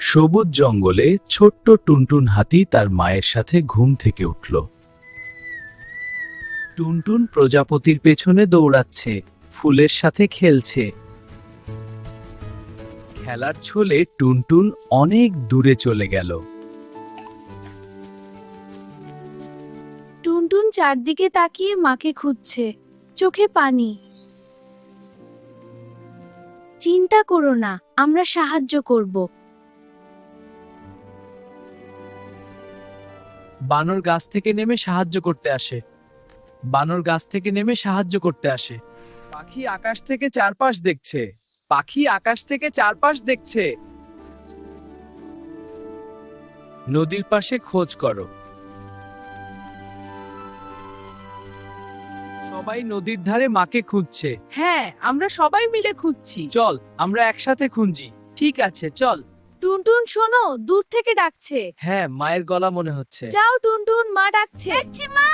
সবুজ জঙ্গলে ছোট্ট টুনটুন হাতি তার মায়ের সাথে ঘুম থেকে উঠল। টুনটুন প্রজাপতির পেছনে দৌড়াচ্ছে, ফুলের সাথে খেলছে। খেলার ছলে টুনটুন অনেক দূরে চলে গেল। টুনটুন চারদিকে তাকিয়ে মাকে খুঁজছে, চোখে পানি। চিন্তা করো না, আমরা সাহায্য করব। বানর গাছ থেকে নেমে সাহায্য করতে আসে। বানর গাছ থেকে নেমে সাহায্য করতে আসে। পাখি আকাশ থেকে চারপাশ দেখছে। পাখি আকাশ থেকে চারপাশ দেখছে। নদীর পাশে খোঁজ করো। সবাই নদীর ধারে মাকে খুঁজছে। হ্যাঁ, আমরা সবাই মিলে খুঁজছি। চল, আমরা একসাথে খুঁজি। ঠিক আছে, চল। টুনটুন শোনো, দূর থেকে ডাকছে। হ্যাঁ, মায়ের গলা মনে হচ্ছে। যাও টুনটুন, মা ডাকছে। যাচ্ছি মা।